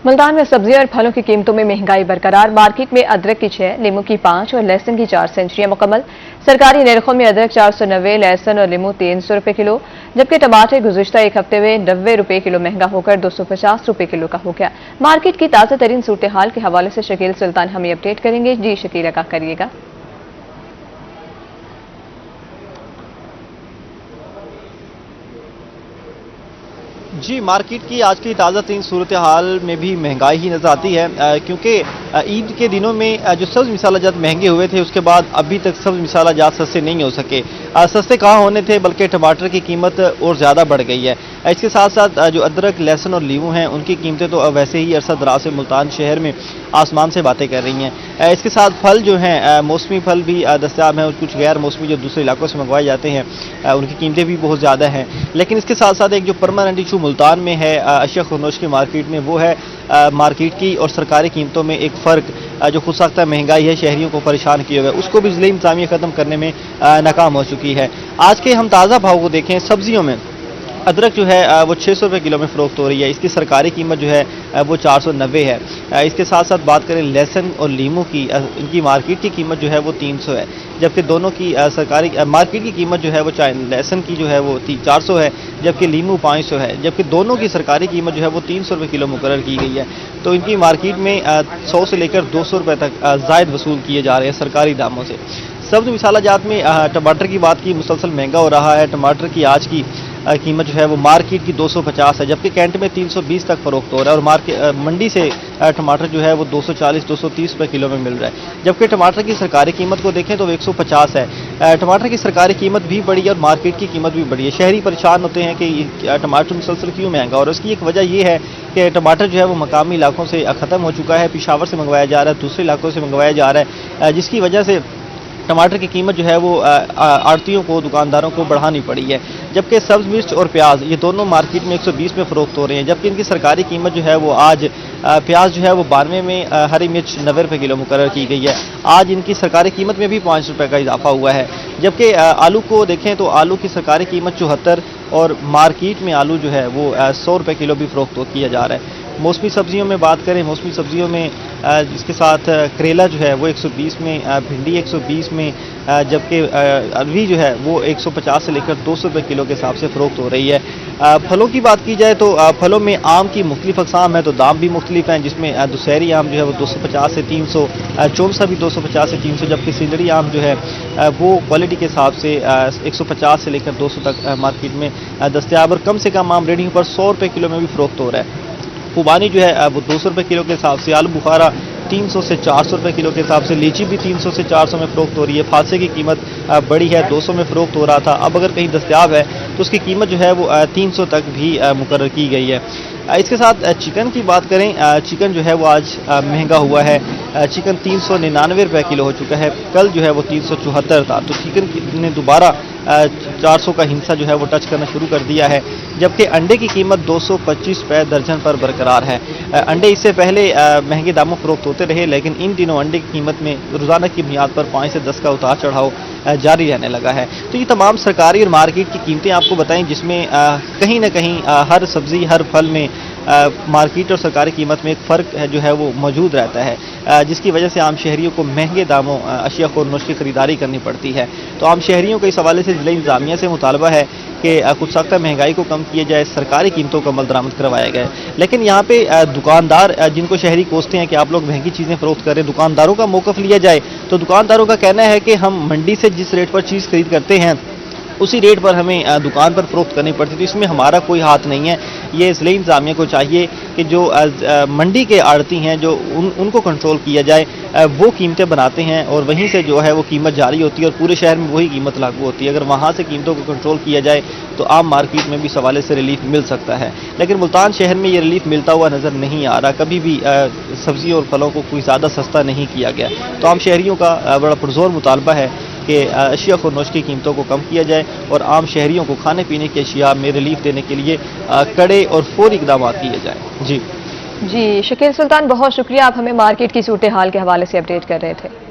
मुल्तान में सब्जी और फलों की कीमतों में महंगाई बरकरार। मार्केट में अदरक की 6, नींबू की 5 और लहसुन की 4 सेंचुरियां मुकम्मल। सरकारी निर्खों में अदरक 490, लहसुन और नींबू 300 रुपए किलो, जबकि टमाटर गुज़िश्ता एक हफ्ते में 90 रुपए किलो महंगा होकर 250 रुपए किलो का हो गया। मार्केट की ताज़ा तरीन सूरत हाल के हवाले से शकील सुल्तान हमें अपडेट करेंगे। जी शकील, आगाह करिएगा। जी, मार्केट की आज की ताज़ा तरीन सूरत हाल में भी महंगाई ही नज़र आती है, क्योंकि ईद के दिनों में जो सब्ज़ मसाला जात महंगे हुए थे, उसके बाद अभी तक सब्ज़ मसाला जात सस्ते नहीं हो सके। सस्ते कहाँ होने थे, बल्कि टमाटर की कीमत और ज़्यादा बढ़ गई है। इसके साथ साथ जो अदरक, लहसुन और नींबू हैं, उनकी कीमतें तो वैसे ही अरसा दराज से मुल्तान शहर में आसमान से बातें कर रही हैं। इसके साथ फल जो हैं, मौसमी फल भी दस्तयाब हैं, कुछ गैर मौसमी जो दूसरे इलाकों से मंगवाए जाते हैं, उनकी कीमतें भी बहुत ज़्यादा हैं। लेकिन इसके साथ साथ एक जो परमानेंट इशू मुल्तान में है अशिया खुर्नोश की मार्केट में, वो है मार्केट की और सरकारी कीमतों में एक फ़र्क जो खुद साख्ता महंगाई है, शहरियों को परेशान किए हुए, उसको भी ज़िले इंतज़ामिया ख़त्म करने में नाकाम हो चुकी है। आज के हम ताज़ा भाव को देखें, सब्जियों में अदरक जो है वो 600 रुपये किलो में फ़रोख्त हो रही है। इसकी सरकारी कीमत जो है वो 490 है। इसके साथ साथ बात करें लहसुन और नींबू की, इनकी मार्केट की कीमत जो है वो 300 है, जबकि दोनों की सरकारी मार्केट की कीमत जो है वो लहसुन की जो है वो 400 है, जबकि नींबू 500 है, जबकि दोनों की सरकारी कीमत जो है वो 300 रुपये किलो मुकर्रर की गई है। तो इनकी मार्केट में 100 से लेकर 200 रुपये तक ज़ायद वसूल किए जा रहे हैं सरकारी दामों से। सब्ज़ मसाला जात में टमाटर की बात की, मुसलसल महंगा हो रहा है। टमाटर की आज की कीमत जो है वो मार्केट की 250 है, जबकि कैंट में 320 तक फ़रोख्त हो रहा है, और मंडी से टमाटर जो है वो 240-230 रुपये किलो में मिल रहा है। जबकि टमाटर की सरकारी कीमत को देखें तो 150 है। टमाटर की सरकारी कीमत भी बढ़ी है और मार्केट की कीमत भी बढ़ी है। शहरी परेशान होते हैं कि टमाटर मुसलसल क्यों महंगा, और उसकी एक वजह यह है कि टमाटर जो है वो मकामी इलाकों से ख़त्म हो चुका है, पेशावर से मंगवाया जा रहा है, दूसरे इलाकों से मंगवाया जा रहा है, जिसकी वजह से टमाटर की कीमत जो है वो आड़तियों को, दुकानदारों को बढ़ानी पड़ी है। जबकि सब्ज़ मिर्च और प्याज ये दोनों मार्केट में 120 में फ़रोख्त हो रहे हैं, जबकि इनकी सरकारी कीमत जो है वो आज प्याज जो है वो 92 में, हरी मिर्च 90 रुपये किलो मुकर्रर की गई है। आज इनकी सरकारी कीमत में भी 5 रुपये का इजाफा हुआ है। जबकि आलू को देखें तो आलू की सरकारी कीमत 74 और मार्केट में आलू जो है वो 100 रुपये किलो भी फ़रोख्त किया जा रहा है। मौसमी सब्जियों में बात करें, मौसमी सब्जियों में इसके साथ करेला जो है वो 120 में, भिंडी 120 में, जबकि अरवी जो है वो 150 से लेकर 200 रुपये किलो के हिसाब से फ़रोख्त हो रही है। फलों की बात की जाए तो फलों में आम की मुख्तलिफ अक़साम है, तो दाम भी मुख्तलिफ हैं, जिसमें दुशहरी आम जो है वो 250 से 300, चौमसा भी 250 से 300, जबकि सिंदड़ी आम जो है वो क्वालिटी के हिसाब से 150 से लेकर 200 तक मार्केट में दस्तयाब, और कम से कम आम रेडियों पर 100 रुपये किलो में भी फ़रोख्त हो रहा है। खुबानी जो है वो 200 रुपये किलो के हिसाब से, आलू बुखारा 300 से 400 रुपये किलो के हिसाब से, लीची भी 300 से 400 में फ़रोख्त हो रही है। फासे की कीमत बड़ी है, 200 में फ़रोख्त हो रहा था, अब अगर कहीं दस्तयाब है तो उसकी कीमत जो है वो 300 तक भी मुकर्रर की गई है। इसके साथ चिकन की बात करें, चिकन जो है वो आज महंगा हुआ है। चिकन 399 रुपये किलो हो चुका है, कल जो है वो 374 था। तो चिकन ने दोबारा 400 का हिस्सा जो है वो टच करना शुरू कर दिया है। जबकि अंडे की कीमत 225 रुपये दर्जन पर बरकरार है। अंडे इससे पहले महंगे दामों फ़रोख्त होते रहे, लेकिन इन दिनों अंडे की कीमत में रोज़ाना की बुनियाद पर 5 से 10 का उतार चढ़ाव जारी रहने लगा है। तो ये तमाम सरकारी और मार्केट की कीमतें आपको बताएं, जिसमें कहीं ना कहीं हर सब्ज़ी, हर फल में मार्केट और सरकारी कीमत में एक फ़र्क है जो है वो मौजूद रहता है, जिसकी वजह से आम शहरियों को महंगे दामों अशिया खुर्नोश की ख़रीदारी करनी पड़ती है। तो आम शहरियों को इस हवाले से ज़िला इंतज़ामिया से मुतालबा है कि खुद साख्ता महंगाई को कम किया जाए, सरकारी कीमतों को अमल दरामद करवाया गया। लेकिन यहाँ पे दुकानदार जिनको शहरी कोसते हैं कि आप लोग महंगी चीज़ें फ़रोख्त कर रहे हैं, दुकानदारों का मौक़िफ़ लिया जाए तो दुकानदारों का कहना है कि हम मंडी से जिस रेट पर चीज़ खरीद करते हैं उसी रेट पर हमें दुकान पर फ़रोख्त करनी पड़ती है, तो इसमें हमारा कोई हाथ नहीं है। ये ज़िले इंतज़ामिया को चाहिए कि जो मंडी के आड़ती हैं जो उनको कंट्रोल किया जाए, वो कीमतें बनाते हैं और वहीं से जो है वो कीमत जारी होती है और पूरे शहर में वही कीमत लागू होती है। अगर वहाँ से कीमतों को कंट्रोल किया जाए तो आम मार्केट में भी इस हवाले से रिलीफ मिल सकता है। लेकिन मुल्तान शहर में ये रिलीफ मिलता हुआ नज़र नहीं आ रहा। कभी भी सब्ज़ी और फलों को कोई ज़्यादा सस्ता नहीं किया गया। तो आम शहरियों का बड़ा पुरज़ोर मुतालबा है कि अशिया खुर्नोश की कीमतों को कम किया जाए और आम शहरियों को खाने पीने की अशिया में रिलीफ देने के लिए कड़े और फौरी इक़दाम किए जाएँ। जी शकील सुल्तान, बहुत शुक्रिया, आप हमें मार्केट की सूरत हाल के हवाले से अपडेट कर रहे थे।